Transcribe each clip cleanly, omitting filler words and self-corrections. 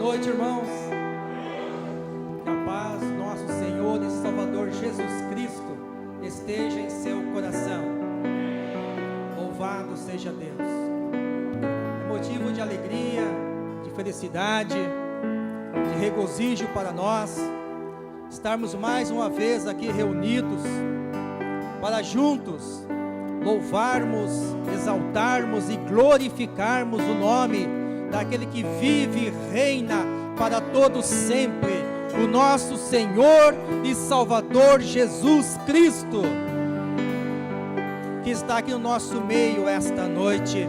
noite, irmãos. Que a paz do nosso Senhor e Salvador Jesus Cristo esteja em seu coração. Louvado seja Deus. É motivo de alegria, de felicidade, de regozijo para nós estarmos mais uma vez aqui reunidos para juntos louvarmos, exaltarmos e glorificarmos o nome daquele que vive e reina para todos sempre, o nosso Senhor e Salvador Jesus Cristo, que está aqui no nosso meio esta noite,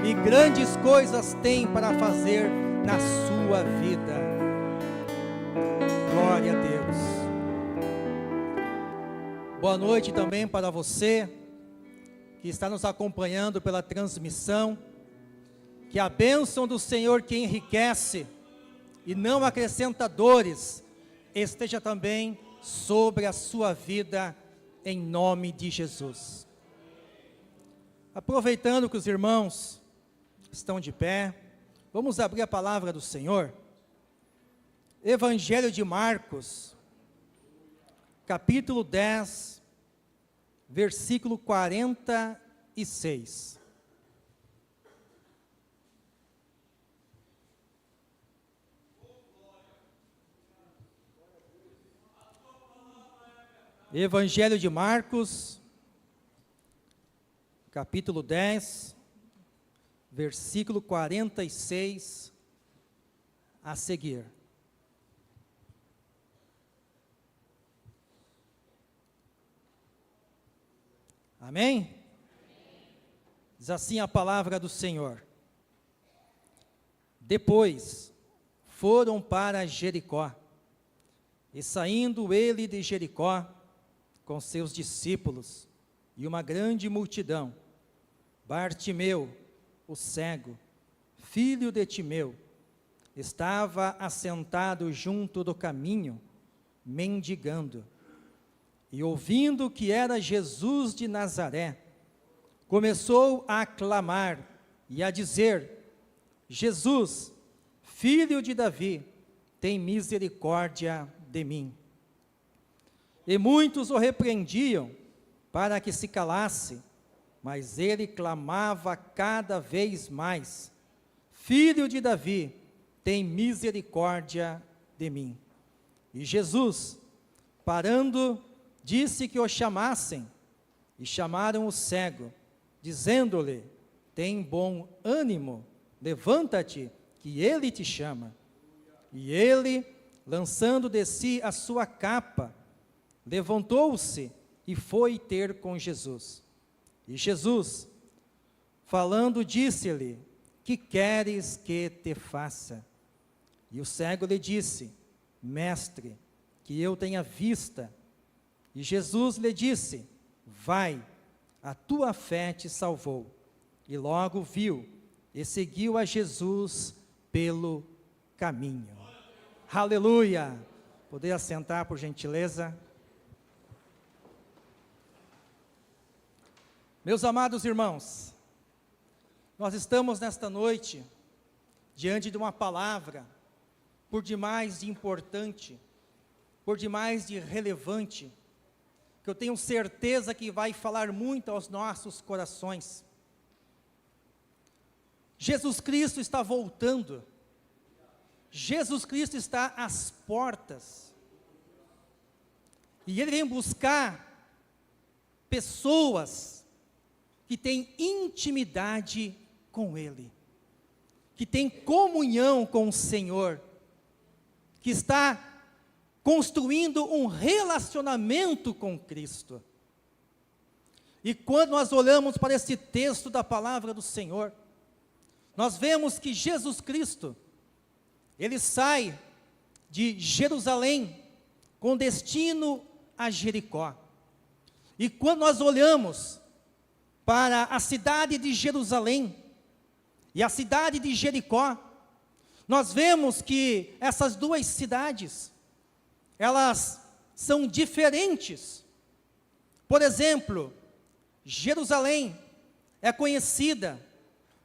e grandes coisas tem para fazer na sua vida. Glória a Deus. Boa noite também para você que está nos acompanhando pela transmissão. Que a bênção do Senhor, que enriquece e não acrescenta dores, esteja também sobre a sua vida, em nome de Jesus. Aproveitando que os irmãos estão de pé, vamos abrir a palavra do Senhor. Evangelho de Marcos, capítulo 10, versículo 46. Evangelho de Marcos, capítulo 10, versículo 46, a seguir. Amém? Diz assim a palavra do Senhor. Depois foram para Jericó, e saindo ele de Jericó, com seus discípulos e uma grande multidão, Bartimeu, o cego, filho de Timeu, estava assentado junto do caminho, mendigando. E ouvindo que era Jesus de Nazaré, começou a clamar e a dizer: Jesus, filho de Davi, tem misericórdia de mim. E muitos o repreendiam para que se calasse, mas ele clamava cada vez mais: Filho de Davi, tem misericórdia de mim. E Jesus, parando, disse que o chamassem, e chamaram o cego, dizendo-lhe: tem bom ânimo, levanta-te, que ele te chama. E ele, lançando de si a sua capa, levantou-se e foi ter com Jesus. E Jesus, falando, disse-lhe: que queres que te faça? E o cego lhe disse: Mestre, que eu tenha vista. E Jesus lhe disse: vai, a tua fé te salvou. E logo viu e seguiu a Jesus pelo caminho. Aleluia! Poder assentar, por gentileza. Meus amados irmãos, nós estamos nesta noite diante de uma palavra por demais de importante, por demais de relevante, que eu tenho certeza que vai falar muito aos nossos corações. Jesus Cristo está voltando. Jesus Cristo está às portas. E Ele vem buscar pessoas que têm intimidade com Ele, que têm comunhão com o Senhor, que está construindo um relacionamento com Cristo. E quando nós olhamos para esse texto da palavra do Senhor, nós vemos que Jesus Cristo, Ele sai de Jerusalém com destino a Jericó. E quando nós olhamos para a cidade de Jerusalém e a cidade de Jericó, nós vemos que essas duas cidades, elas são diferentes. Por exemplo, Jerusalém é conhecida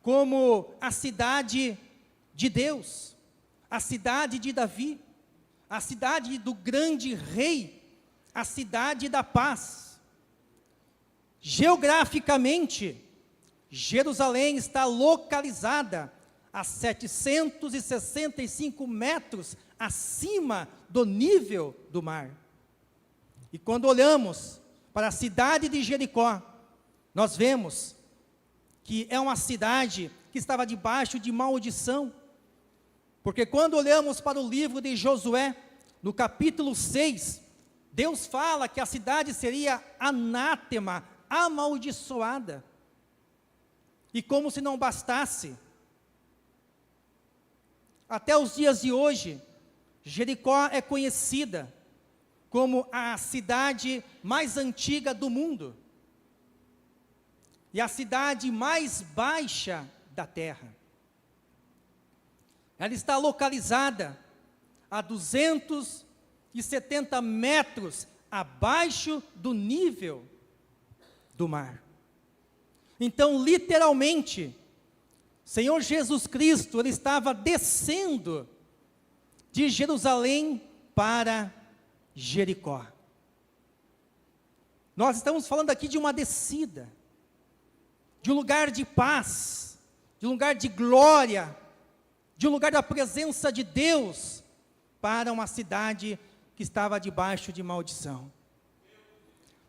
como a cidade de Deus, a cidade de Davi, a cidade do grande rei, a cidade da paz. Geograficamente, Jerusalém está localizada a 765 metros acima do nível do mar. E quando olhamos para a cidade de Jericó, nós vemos que é uma cidade que estava debaixo de maldição. Porque quando olhamos para o livro de Josué, no capítulo 6, Deus fala que a cidade seria anátema, amaldiçoada. E como se não bastasse, até os dias de hoje, Jericó é conhecida como a cidade mais antiga do mundo e a cidade mais baixa da terra. Ela está localizada a 270 metros abaixo do nível do mar. Então, literalmente, Senhor Jesus Cristo, Ele estava descendo de Jerusalém para Jericó. Nós estamos falando aqui de uma descida, de um lugar de paz, de um lugar de glória, de um lugar da presença de Deus, para uma cidade que estava debaixo de maldição.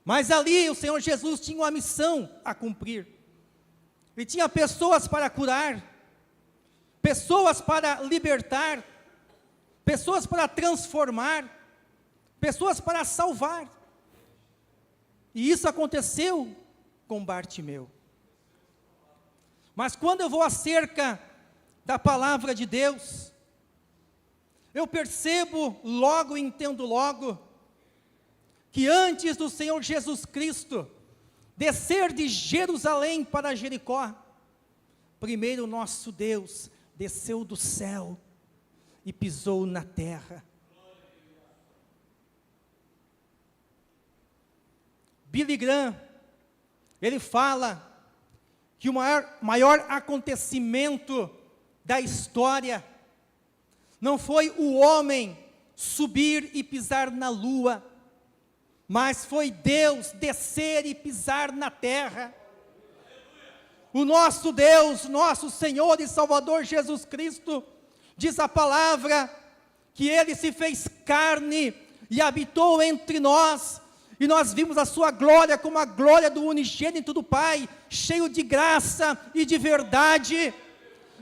Mas ali o Senhor Jesus tinha uma missão a cumprir. Ele tinha pessoas para curar, pessoas para libertar, pessoas para transformar, pessoas para salvar. E isso aconteceu com Bartimeu. Mas quando eu vou acerca da palavra de Deus, eu percebo logo, entendo logo, que antes do Senhor Jesus Cristo descer de Jerusalém para Jericó, primeiro nosso Deus desceu do céu e pisou na terra. Billy Graham, ele fala que o maior acontecimento da história não foi o homem subir e pisar na lua, mas foi Deus descer e pisar na terra. O nosso Deus, nosso Senhor e Salvador Jesus Cristo, diz a palavra, que Ele se fez carne e habitou entre nós, e nós vimos a sua glória como a glória do unigênito do Pai, cheio de graça e de verdade.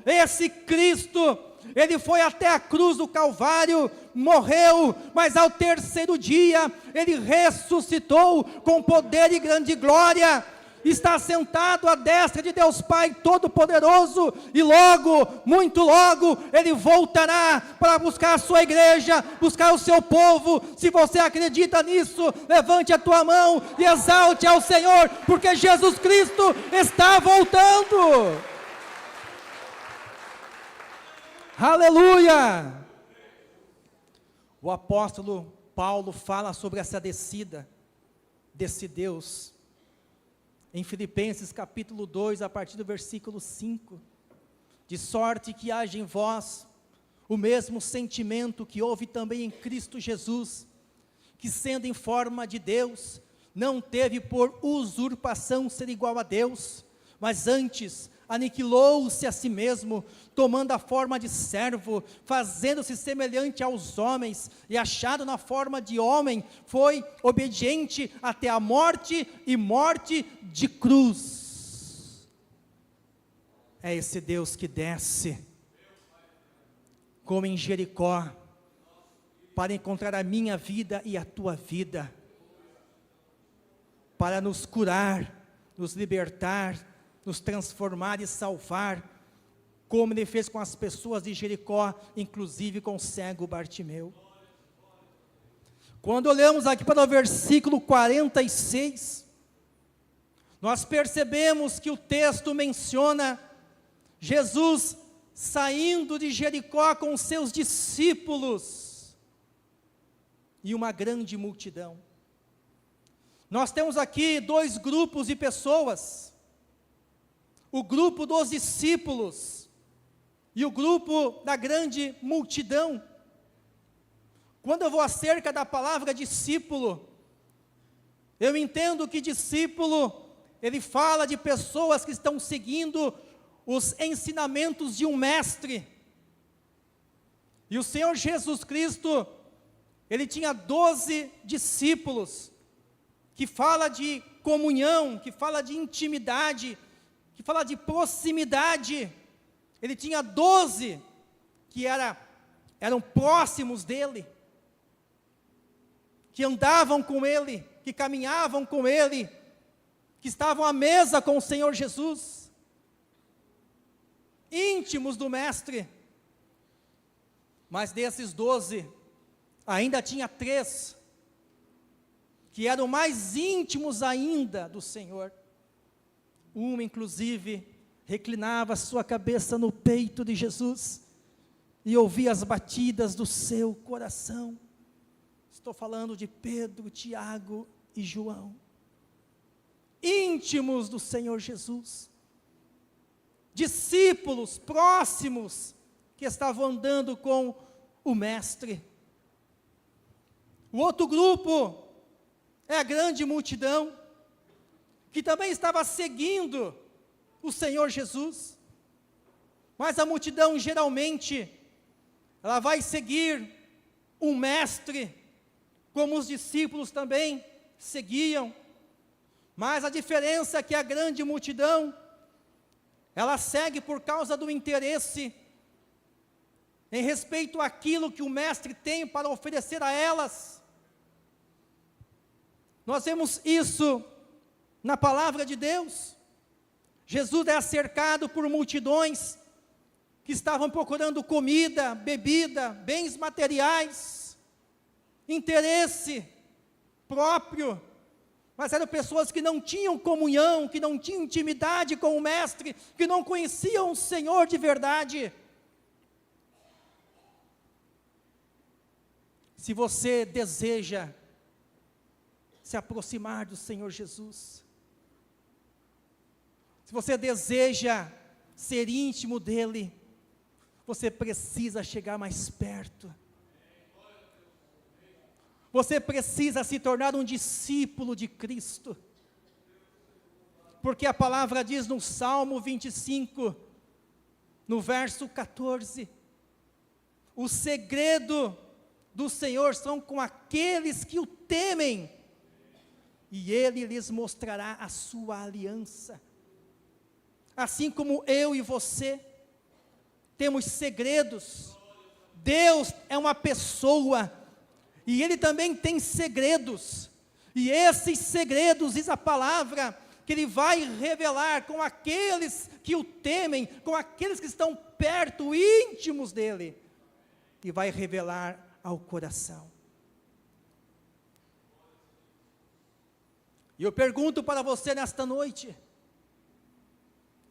Esse Cristo, Ele foi até a cruz do Calvário, morreu, mas ao terceiro dia, Ele ressuscitou com poder e grande glória, está sentado à destra de Deus Pai Todo-Poderoso, e logo, muito logo, Ele voltará para buscar a sua igreja, buscar o seu povo. Se você acredita nisso, levante a tua mão e exalte ao Senhor, porque Jesus Cristo está voltando. Aleluia! O apóstolo Paulo fala sobre essa descida desse Deus em Filipenses capítulo 2, a partir do versículo 5, de sorte que haja em vós o mesmo sentimento que houve também em Cristo Jesus, que sendo em forma de Deus, não teve por usurpação ser igual a Deus, mas antes aniquilou-se a si mesmo, tomando a forma de servo, fazendo-se semelhante aos homens, e achado na forma de homem, foi obediente até a morte, e morte de cruz. É esse Deus que desce, como em Jericó, para encontrar a minha vida e a tua vida, para nos curar, nos libertar, nos transformar e salvar, como Ele fez com as pessoas de Jericó, inclusive com o cego Bartimeu. Quando olhamos aqui para o versículo 46, nós percebemos que o texto menciona Jesus saindo de Jericó com os seus discípulos e uma grande multidão. Nós temos aqui dois grupos de pessoas. O grupo dos discípulos, e o grupo da grande multidão. Quando eu vou acerca da palavra discípulo, eu entendo que discípulo, ele fala de pessoas que estão seguindo os ensinamentos de um mestre. E o Senhor Jesus Cristo, ele tinha 12 discípulos, que fala de comunhão, que fala de intimidade, que fala de proximidade. Ele tinha 12 que eram próximos dele, que andavam com ele, que caminhavam com ele, que estavam à mesa com o Senhor Jesus, íntimos do mestre. Mas desses 12, ainda tinha 3, que eram mais íntimos ainda do Senhor. Uma, inclusive, reclinava sua cabeça no peito de Jesus e ouvia as batidas do seu coração. Estou falando de Pedro, Tiago e João, íntimos do Senhor Jesus, discípulos próximos que estavam andando com o mestre. O outro grupo é a grande multidão, que também estava seguindo o Senhor Jesus, mas a multidão geralmente, ela vai seguir um mestre, como os discípulos também seguiam, mas a diferença é que a grande multidão, ela segue por causa do interesse, em respeito àquilo que o mestre tem para oferecer a elas. Nós vemos isso na palavra de Deus. Jesus é cercado por multidões que estavam procurando comida, bebida, bens materiais, interesse próprio, mas eram pessoas que não tinham comunhão, que não tinham intimidade com o mestre, que não conheciam o Senhor de verdade. Se você deseja se aproximar do Senhor Jesus, se você deseja ser íntimo dEle, você precisa chegar mais perto. Você precisa se tornar um discípulo de Cristo. Porque a palavra diz no Salmo 25, no verso 14, o segredo do Senhor são com aqueles que o temem, e Ele lhes mostrará a sua aliança. Assim como eu e você temos segredos, Deus é uma pessoa, e Ele também tem segredos, e esses segredos, diz a palavra, que Ele vai revelar com aqueles que o temem, com aqueles que estão perto, íntimos dEle, e vai revelar ao coração. E eu pergunto para você nesta noite,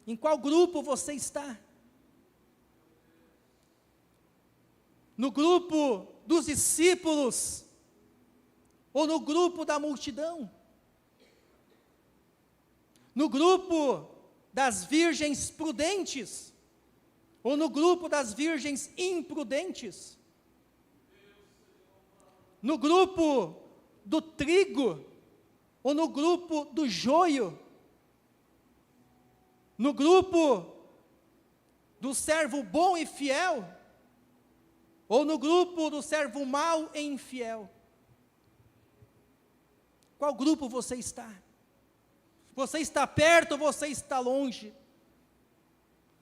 em qual grupo você está? No grupo dos discípulos, ou no grupo da multidão? No grupo das virgens prudentes, ou no grupo das virgens imprudentes? No grupo do trigo, ou no grupo do joio? No grupo do servo bom e fiel, ou no grupo do servo mau e infiel? Qual grupo você está? Você está perto ou você está longe?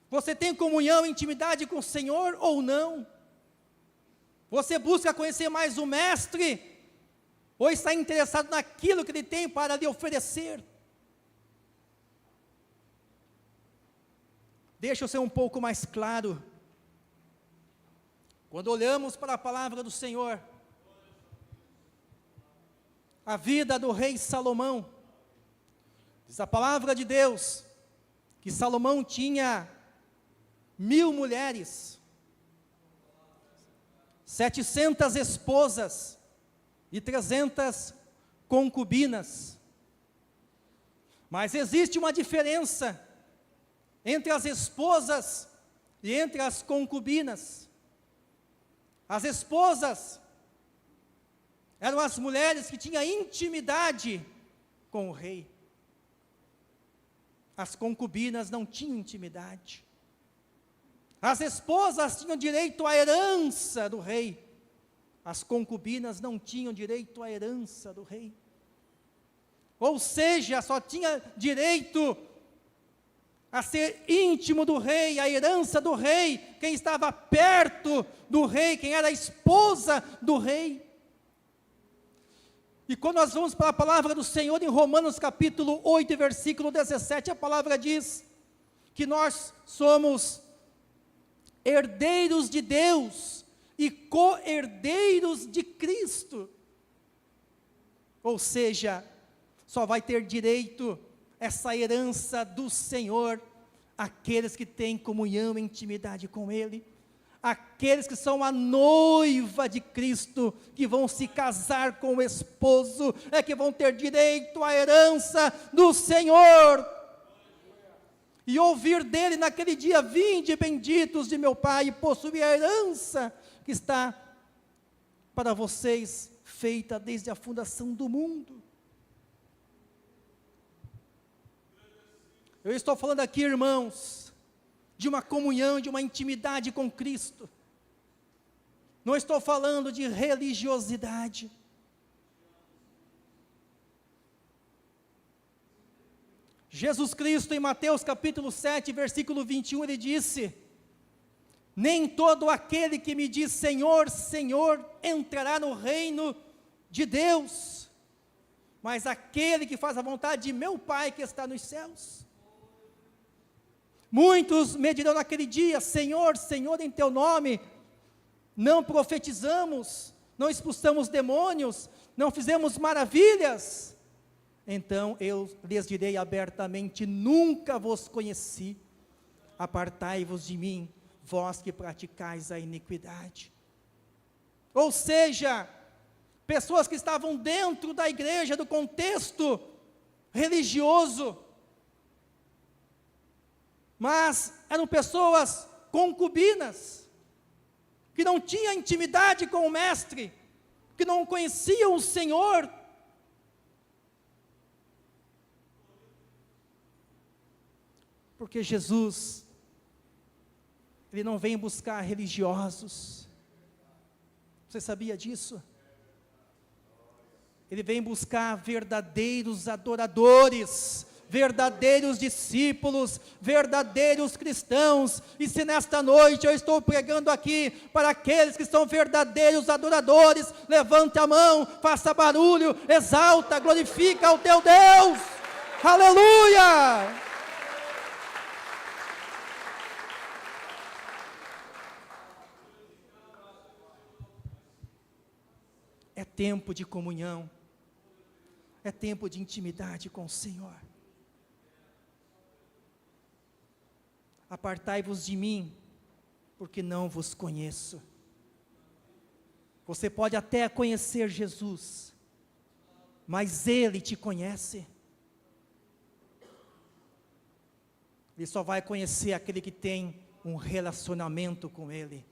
Você tem comunhão, intimidade com o Senhor ou não? Você busca conhecer mais o mestre, ou está interessado naquilo que Ele tem para lhe oferecer? Deixa eu ser um pouco mais claro. Quando olhamos para a palavra do Senhor, a vida do rei Salomão, diz a palavra de Deus, que Salomão tinha 1000 mulheres, 700 esposas e 300 concubinas. Mas existe uma diferença entre as esposas E entre as concubinas, as esposas, eram as mulheres que tinham intimidade com o rei. As concubinas não tinham intimidade. As esposas tinham direito à herança do rei. As concubinas não tinham direito à herança do rei. Ou seja, só tinha direito a ser íntimo do rei, a herança do rei, quem estava perto do rei, quem era a esposa do rei. E quando nós vamos para a palavra do Senhor em Romanos capítulo 8, versículo 17, a palavra diz que nós somos herdeiros de Deus e co-herdeiros de Cristo. Ou seja, só vai ter direito essa herança do Senhor aqueles que têm comunhão e intimidade com Ele, aqueles que são a noiva de Cristo, que vão se casar com o esposo, é que vão ter direito à herança do Senhor, e ouvir dele naquele dia: vinde benditos de meu Pai, e possuir a herança que está para vocês, feita desde a fundação do mundo. Eu estou falando aqui, irmãos, de uma comunhão, de uma intimidade com Cristo. Não estou falando de religiosidade. Jesus Cristo, em Mateus capítulo 7, versículo 21, ele disse: nem todo aquele que me diz Senhor, Senhor, entrará no reino de Deus, mas aquele que faz a vontade de meu Pai que está nos céus. Muitos me dirão naquele dia: Senhor, Senhor, em teu nome não profetizamos, não expulsamos demônios, não fizemos maravilhas. Então eu lhes direi abertamente: nunca vos conheci, apartai-vos de mim, vós que praticais a iniquidade. Ou seja, pessoas que estavam dentro da igreja, do contexto religioso, mas eram pessoas concubinas, que não tinham intimidade com o mestre, que não conheciam o Senhor. Porque Jesus, Ele não vem buscar religiosos. Você sabia disso? Ele vem buscar verdadeiros adoradores, verdadeiros discípulos, verdadeiros cristãos. E se nesta noite eu estou pregando aqui para aqueles que são verdadeiros adoradores, levante a mão, faça barulho, exalta, glorifica o teu Deus. Aleluia! É tempo de comunhão, é tempo de intimidade com o Senhor. Apartai-vos de mim, porque não vos conheço. Você pode até conhecer Jesus, mas Ele te conhece. Ele só vai conhecer aquele que tem um relacionamento com Ele,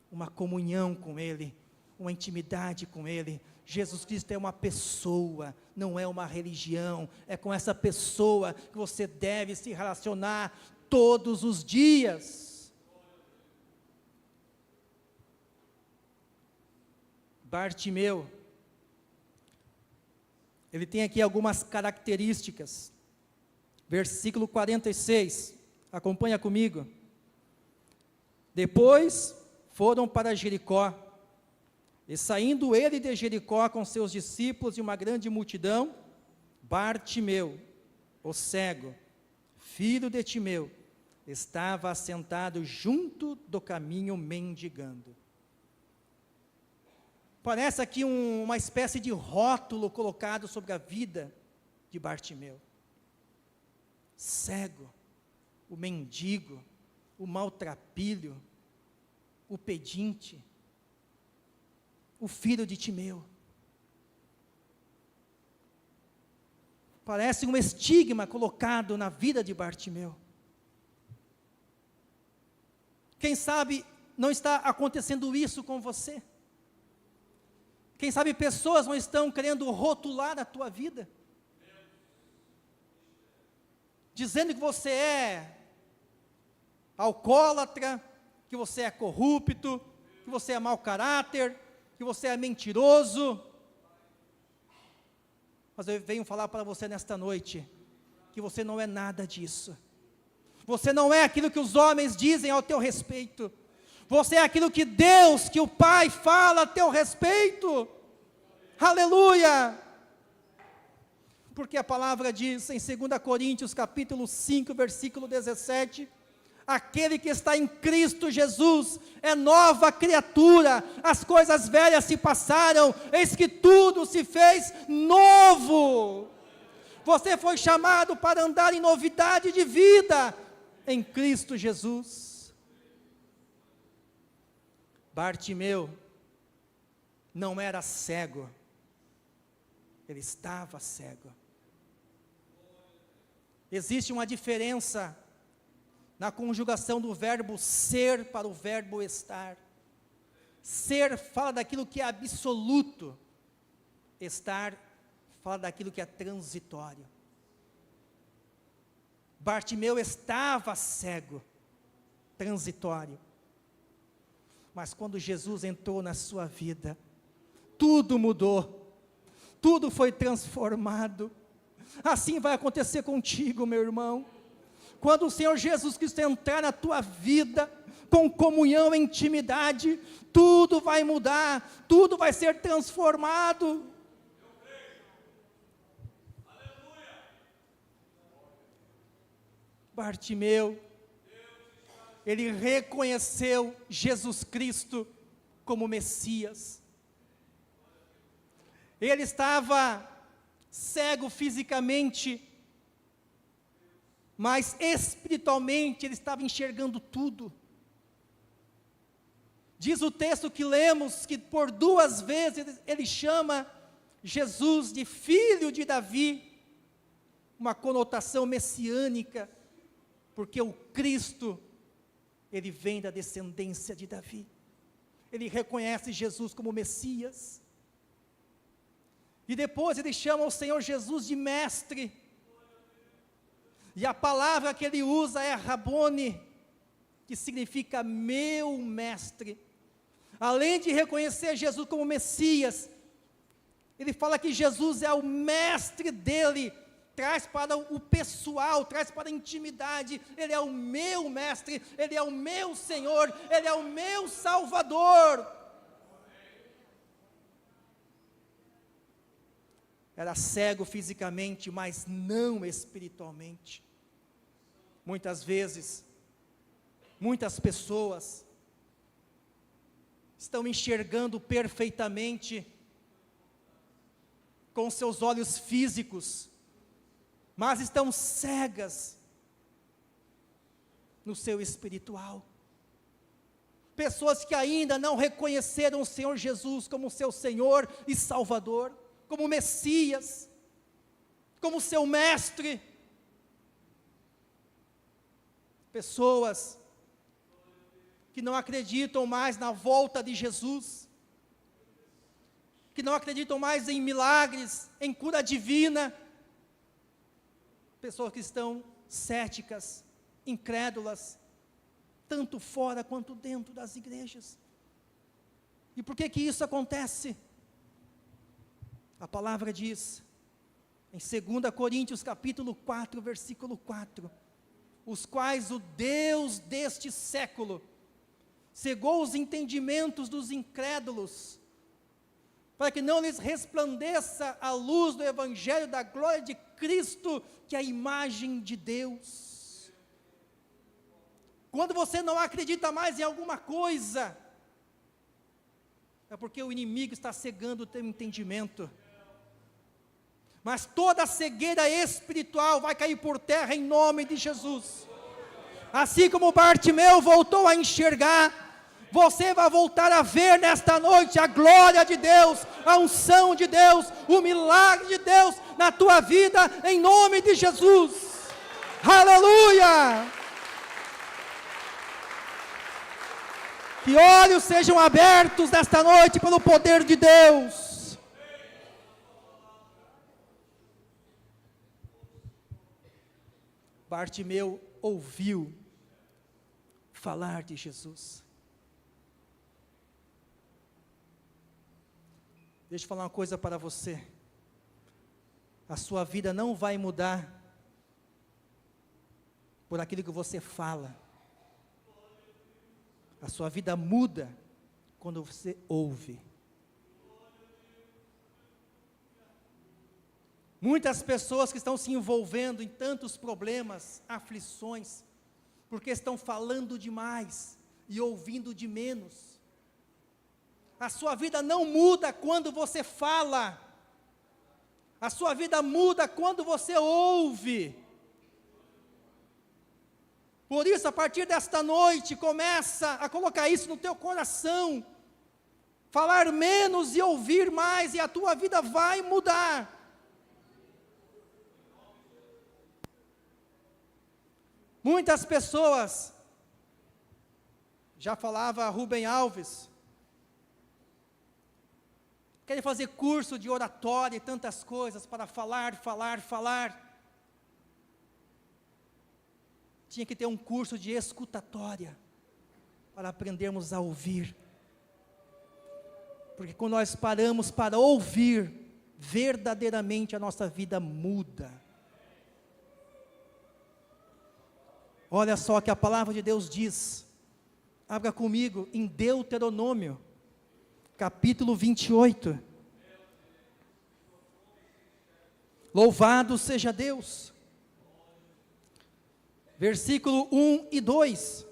uma comunhão com Ele, uma intimidade com Ele. Jesus Cristo é uma pessoa, não é uma religião. É com essa pessoa que você deve se relacionar todos os dias. Bartimeu, ele tem aqui algumas características. Versículo 46, acompanha comigo. Depois foram para Jericó, e saindo ele de Jericó com seus discípulos e uma grande multidão, Bartimeu, o cego, filho de Timeu, estava assentado junto do caminho mendigando. Parece aqui uma espécie de rótulo colocado sobre a vida de Bartimeu. Cego, o mendigo, o maltrapilho, o pedinte, o filho de Timeu. Parece um estigma colocado na vida de Bartimeu. Quem sabe não está acontecendo isso com você? Quem sabe pessoas não estão querendo rotular a tua vida, dizendo que você é alcoólatra, que você é corrupto, que você é mau caráter, que você é mentiroso. Mas eu venho falar para você nesta noite, que você não é nada disso. Você não é aquilo que os homens dizem ao teu respeito. Você é aquilo que Deus, que o Pai fala a teu respeito. Aleluia! Porque a palavra diz em 2 Coríntios capítulo 5, versículo 17, aquele que está em Cristo Jesus é nova criatura, as coisas velhas se passaram, eis que tudo se fez novo. Você foi chamado para andar em novidade de vida em Cristo Jesus. Bartimeu não era cego, ele estava cego. Existe uma diferença na conjugação do verbo ser para o verbo estar. Ser fala daquilo que é absoluto, estar fala daquilo que é transitório. Bartimeu estava cego, transitório. Mas quando Jesus entrou na sua vida, tudo mudou, tudo foi transformado. Assim vai acontecer contigo, meu irmão. Quando o Senhor Jesus Cristo entrar na tua vida, com comunhão e intimidade, tudo vai mudar, tudo vai ser transformado. Bartimeu, ele reconheceu Jesus Cristo como Messias. Ele estava cego fisicamente, mas espiritualmente ele estava enxergando tudo. Diz o texto que lemos, que por 2 vezes ele chama Jesus de filho de Davi, uma conotação messiânica, porque o Cristo, ele vem da descendência de Davi. Ele reconhece Jesus como Messias. E depois ele chama o Senhor Jesus de mestre. E a palavra que ele usa é Rabone, que significa meu mestre. Além de reconhecer Jesus como Messias, ele fala que Jesus é o mestre dele, traz para o pessoal, traz para a intimidade. Ele é o meu mestre, ele é o meu Senhor, ele é o meu Salvador. Era cego fisicamente, mas não espiritualmente. Muitas vezes, muitas pessoas estão enxergando perfeitamente com seus olhos físicos, mas estão cegas no seu espiritual. Pessoas que ainda não reconheceram o Senhor Jesus como seu Senhor e Salvador, como Messias, como seu mestre. Pessoas que não acreditam mais na volta de Jesus, que não acreditam mais em milagres, em cura divina. Pessoas que estão céticas, incrédulas, tanto fora quanto dentro das igrejas. E por que isso acontece? A palavra diz, em 2 Coríntios capítulo 4, versículo 4, os quais o Deus deste século cegou os entendimentos dos incrédulos, para que não lhes resplandeça a luz do evangelho da glória de Cristo, que é a imagem de Deus. Quando você não acredita mais em alguma coisa, é porque o inimigo está cegando o teu entendimento. Mas toda cegueira espiritual vai cair por terra em nome de Jesus. Assim como Bartimeu voltou a enxergar, você vai voltar a ver nesta noite a glória de Deus, a unção de Deus, o milagre de Deus na tua vida, em nome de Jesus. Aleluia! Que olhos sejam abertos nesta noite pelo poder de Deus. Bartimeu ouviu falar de Jesus. Deixa eu falar uma coisa para você. A sua vida não vai mudar por aquilo que você fala. A sua vida muda quando você ouve. Muitas pessoas que estão se envolvendo em tantos problemas, aflições, porque estão falando demais e ouvindo de menos. A sua vida não muda quando você fala. A sua vida muda quando você ouve. Por isso, a partir desta noite, começa a colocar isso no teu coração. Falar menos e ouvir mais, e a tua vida vai mudar. Muitas pessoas, já falava Rubem Alves, querem fazer curso de oratória e tantas coisas para falar. Tinha que ter um curso de escutatória, para aprendermos a ouvir. Porque quando nós paramos para ouvir, verdadeiramente a nossa vida muda. Olha só o que a palavra de Deus diz. Abra comigo em Deuteronômio, capítulo 28. Louvado seja Deus. Versículo 1 e 2.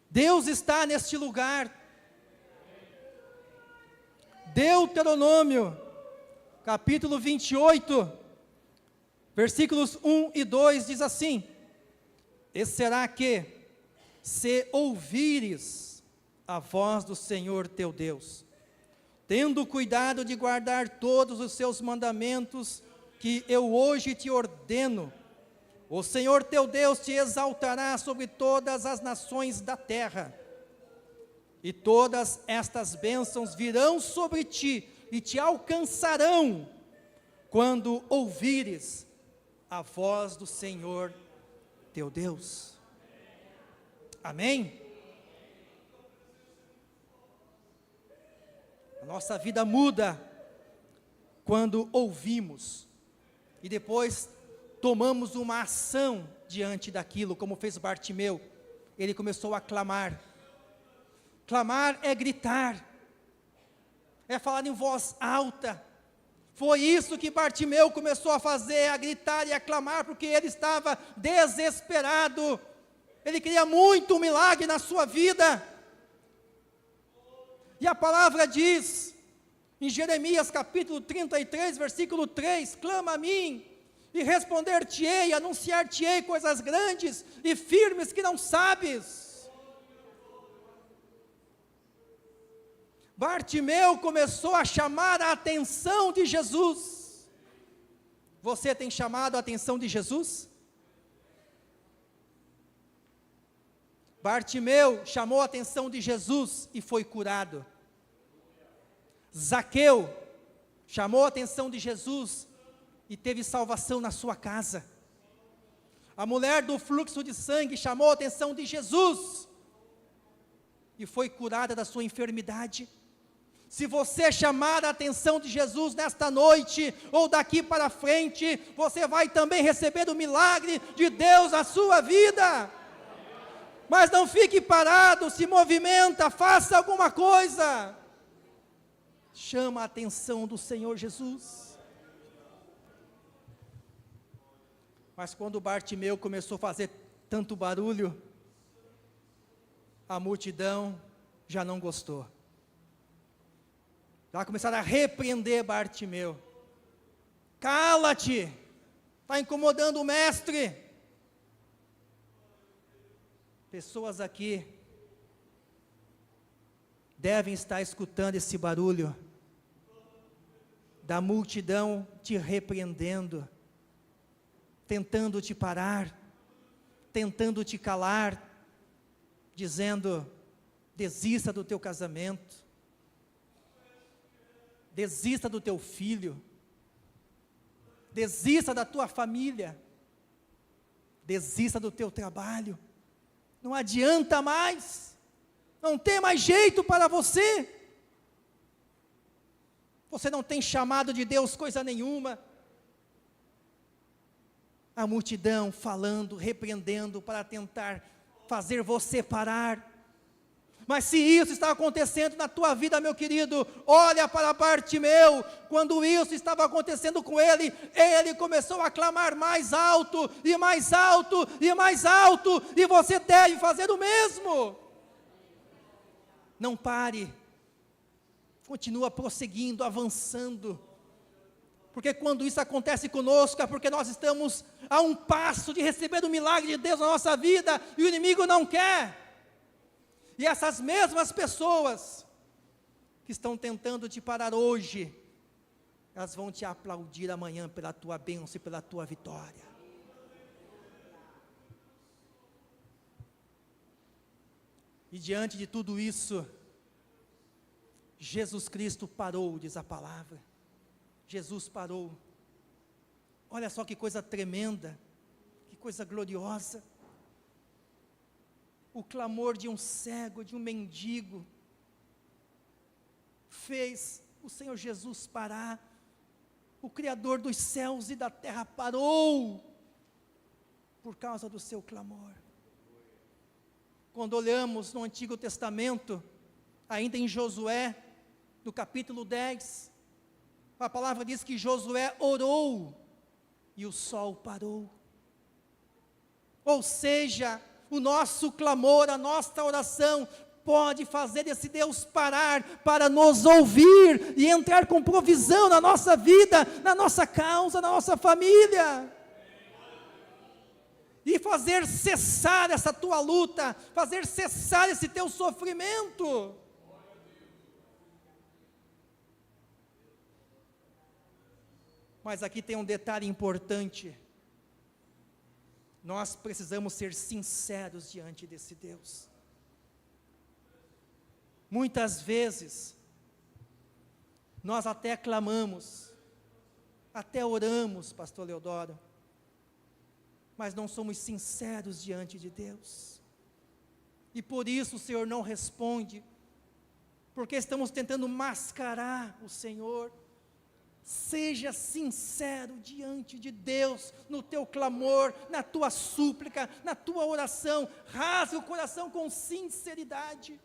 Deus está neste lugar. Deuteronômio, capítulo 28, versículos 1 e 2 diz assim: E será que, se ouvires a voz do Senhor teu Deus, tendo cuidado de guardar todos os seus mandamentos que eu hoje te ordeno, o Senhor teu Deus te exaltará sobre todas as nações da terra, e todas estas bênçãos virão sobre ti e te alcançarão, quando ouvires a voz do Senhor teu Deus. Amém? A nossa vida muda quando ouvimos e depois tomamos uma ação diante daquilo, como fez Bartimeu. Ele começou a clamar. Clamar é gritar, é falar em voz alta. Foi isso que Bartimeu começou a fazer, a gritar e a clamar, porque ele estava desesperado. Ele queria muito um milagre na sua vida. E a palavra diz, em Jeremias capítulo 33, versículo 3, clama a mim, e responder-te-ei, anunciar-te-ei coisas grandes e firmes que não sabes. Bartimeu começou a chamar a atenção de Jesus. Você tem chamado a atenção de Jesus? Bartimeu chamou a atenção de Jesus e foi curado. Zaqueu chamou a atenção de Jesus e teve salvação na sua casa. A mulher do fluxo de sangue chamou a atenção de Jesus e foi curada da sua enfermidade. Se você chamar a atenção de Jesus nesta noite, ou daqui para frente, você vai também receber o milagre de Deus na sua vida. Mas não fique parado, se movimenta, faça alguma coisa. Chama a atenção do Senhor Jesus. Mas quando Bartimeu começou a fazer tanto barulho, a multidão já não gostou. Já começaram a repreender Bartimeu. Cala-te, está incomodando o mestre. Pessoas aqui devem estar escutando esse barulho da multidão te repreendendo, tentando te parar, tentando te calar, dizendo: desista do teu casamento, desista do teu filho, desista da tua família, desista do teu trabalho, não adianta mais, não tem mais jeito para você, você não tem chamado de Deus coisa nenhuma. A multidão falando, repreendendo para tentar fazer você parar. Mas se isso está acontecendo na tua vida, meu querido, olha para Bartimeu. Quando isso estava acontecendo com ele, ele começou a clamar mais alto, e mais alto, e mais alto, e você deve fazer o mesmo. Não pare, continua prosseguindo, avançando, porque quando isso acontece conosco, é porque nós estamos a um passo de receber o milagre de Deus na nossa vida, e o inimigo não quer. E essas mesmas pessoas que estão tentando te parar hoje, elas vão te aplaudir amanhã pela tua bênção e pela tua vitória. E diante de tudo isso, Jesus Cristo parou, diz a palavra. Jesus parou. Olha só que coisa tremenda, que coisa gloriosa. O clamor de um cego, de um mendigo, fez o Senhor Jesus parar. O Criador dos céus e da terra parou, por causa do seu clamor. Quando olhamos no Antigo Testamento, ainda em Josué, no capítulo 10, a palavra diz que Josué orou, e o sol parou. Ou seja, o nosso clamor, a nossa oração, pode fazer esse Deus parar, para nos ouvir, e entrar com provisão na nossa vida, na nossa causa, na nossa família, e fazer cessar essa tua luta, fazer cessar esse teu sofrimento. Mas aqui tem um detalhe importante, nós precisamos ser sinceros diante desse Deus. Muitas vezes, nós até clamamos, até oramos, pastor Leodoro, mas não somos sinceros diante de Deus, e por isso o Senhor não responde, porque estamos tentando mascarar o Senhor. Seja sincero diante de Deus, no teu clamor, na tua súplica, na tua oração, rasgue o coração com sinceridade,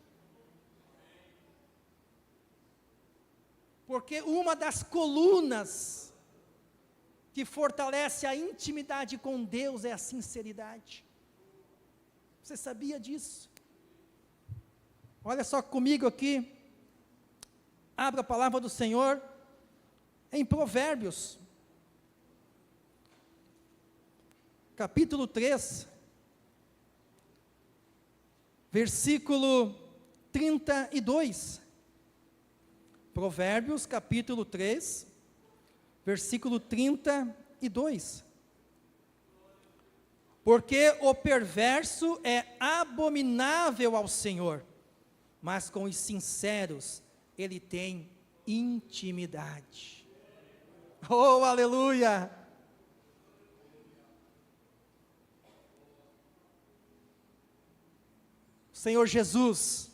porque uma das colunas que fortalece a intimidade com Deus é a sinceridade. Você sabia disso? Olha só comigo aqui, abra a palavra do Senhor, em Provérbios, capítulo 3, versículo 32, Provérbios, capítulo 3, versículo 32, porque o perverso é abominável ao Senhor, mas com os sinceros ele tem intimidade. Oh, aleluia! O Senhor Jesus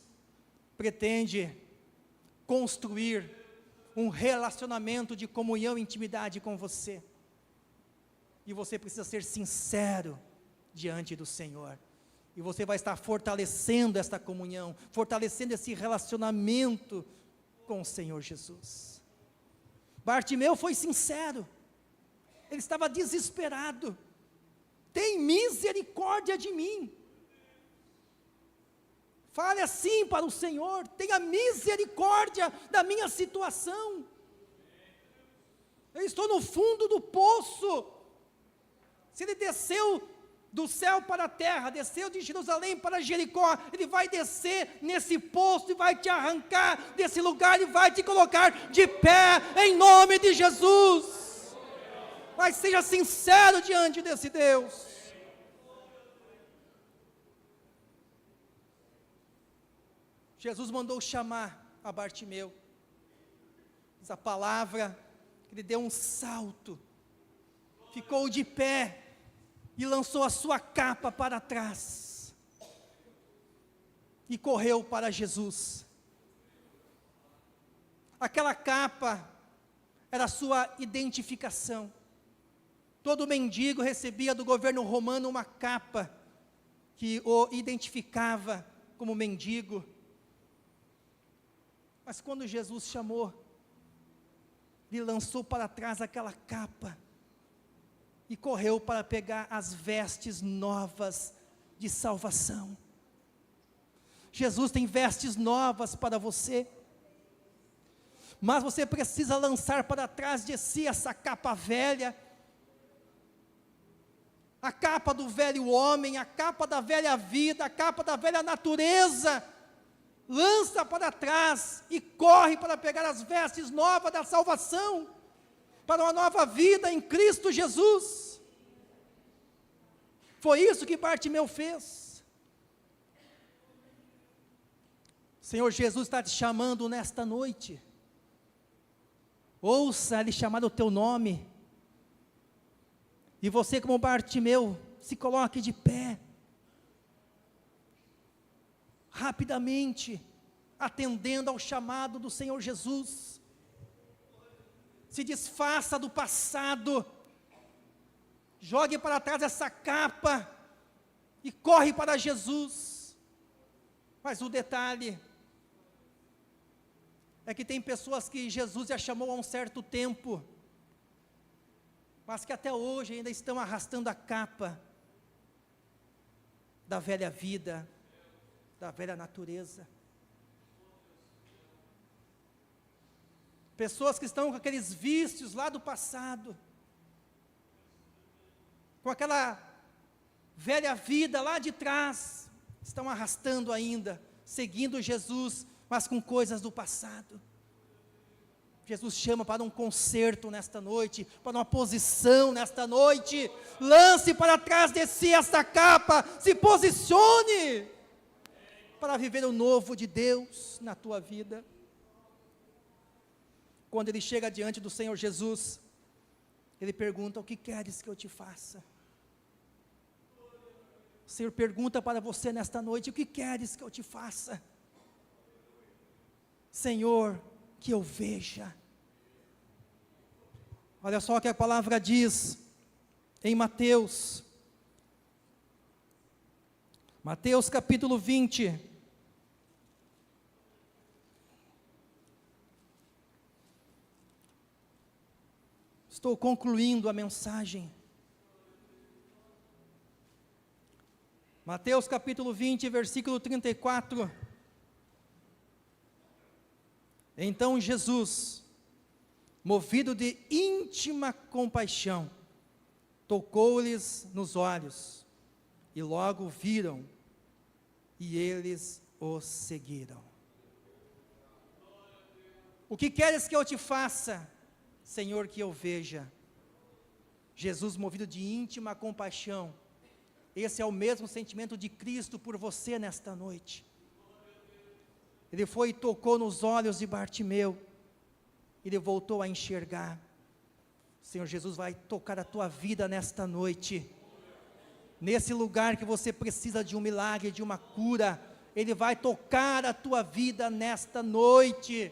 pretende construir um relacionamento de comunhão e intimidade com você, e você precisa ser sincero diante do Senhor, e você vai estar fortalecendo esta comunhão, fortalecendo esse relacionamento com o Senhor Jesus. Bartimeu foi sincero, ele estava desesperado, tem misericórdia de mim, fale assim para o Senhor, tenha misericórdia da minha situação, eu estou no fundo do poço. Se ele desceu do céu para a terra, desceu de Jerusalém para Jericó, ele vai descer nesse poço e vai te arrancar desse lugar e vai te colocar de pé, em nome de Jesus. Mas seja sincero diante desse Deus. Jesus mandou chamar a Bartimeu. Diz a palavra que ele deu um salto, ficou de pé e lançou a sua capa para trás e correu para Jesus. Aquela capa era a sua identificação. Todo mendigo recebia do governo romano uma capa que o identificava como mendigo. Mas quando Jesus chamou, ele lançou para trás aquela capa e correu para pegar as vestes novas de salvação. Jesus tem vestes novas para você, mas você precisa lançar para trás de si essa capa velha, a capa do velho homem, a capa da velha vida, a capa da velha natureza. Lança para trás e corre para pegar as vestes novas da salvação, para uma nova vida em Cristo Jesus. Foi isso que Bartimeu fez. O Senhor Jesus está te chamando nesta noite. Ouça Ele chamar o teu nome. E você, como Bartimeu, se coloque de pé. Rapidamente, atendendo ao chamado do Senhor Jesus. Se desfaça do passado. Jogue para trás essa capa e corre para Jesus. Mas o detalhe é que tem pessoas que Jesus já chamou há um certo tempo, mas que até hoje ainda estão arrastando a capa da velha vida, da velha natureza. Pessoas que estão com aqueles vícios lá do passado, com aquela velha vida lá de trás, estão arrastando ainda, seguindo Jesus, mas com coisas do passado. Jesus chama para um concerto nesta noite, para uma posição nesta noite. Lance para trás de si esta capa, se posicione para viver o novo de Deus na tua vida. Quando ele chega diante do Senhor Jesus, ele pergunta: o que queres que eu te faça? O Senhor pergunta para você nesta noite: o que queres que eu te faça? Senhor, que eu veja. Olha só o que a palavra diz em Mateus capítulo 20. Estou concluindo a mensagem. Mateus capítulo 20, versículo 34. Então Jesus, movido de íntima compaixão, tocou-lhes nos olhos, e logo viram, e eles o seguiram. O que queres que eu te faça, Senhor, que eu veja? Jesus, movido de íntima compaixão, esse é o mesmo sentimento de Cristo por você nesta noite. Ele foi e tocou nos olhos de Bartimeu, ele voltou a enxergar. O Senhor Jesus vai tocar a tua vida nesta noite, nesse lugar que você precisa de um milagre, de uma cura. Ele vai tocar a tua vida nesta noite,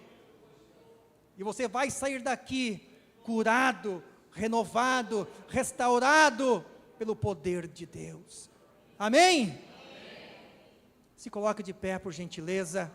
e você vai sair daqui curado, renovado, restaurado pelo poder de Deus. Amém? Se coloque de pé, por gentileza.